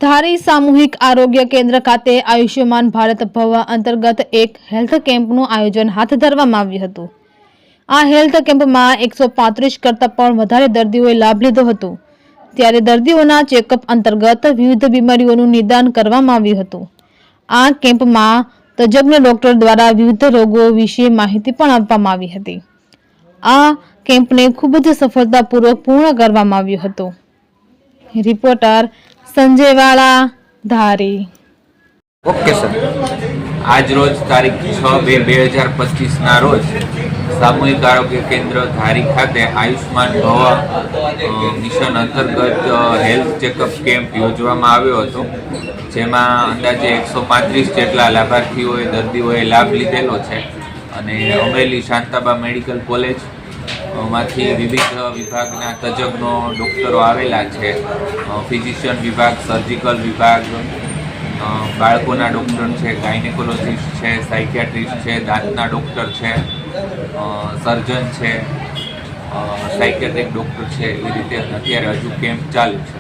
ધારી સામૂહિક આરોગ્ય કેન્દ્ર ખાતે આયુષ્યમાન ભારત ભવ અંતર્ગત એક હેલ્થ કેમ્પનું આયોજન હાથ ધરવામાં આવ્યું હતું। આ હેલ્થ કેમ્પમાં 135 કરતાં પણ વધારે દર્દીઓએ લાભ લીધો હતો। ત્યારે દર્દીઓના ચેકઅપ અંતર્ગત વિવિધ બીમારીઓનું નિદાન કરવામાં આવ્યું હતું। આ કેમ્પમાં તજજ્ઞ ડોક્ટર દ્વારા વિવિધ રોગો વિશે માહિતી પણ આપવામાં આવી હતી। આ કેમ્પને ખૂબ જ સફળતાપૂર્વક પૂર્ણ કરવામાં આવ્યો હતો। રિપોર્ટર संजय वाला धारी। ओके सर, आज रोज तारीख 6/2/2025 ना रोज सामूहिक आरोग्य केन्द्र धारी खाते आयुष्मान भव मिशन अंतर्गत हेल्थ चेकअप केम्प योजवामां आव्यो हतो, जेमां अंदाजे 135 जेटला लाभार्थीओए दर्दीओए लाभ लीधेलो छे अने अमरेली शांताबा मेडिकल कॉलेज मांथी विविध विभागना तज्ञो डॉक्टरो आवेला छे। फिजिशियन विभाग, सर्जिकल विभाग, बाळकोना डॉक्टर छे, गायनेकोलॉजिस्ट छे, साइकियाट्रिस्ट छे, दांतना डॉक्टर छे, सर्जन छे, साइकियाट्रिक डॉक्टर छे। एवी रीते अत्यारे हजू केम्प चालू छे।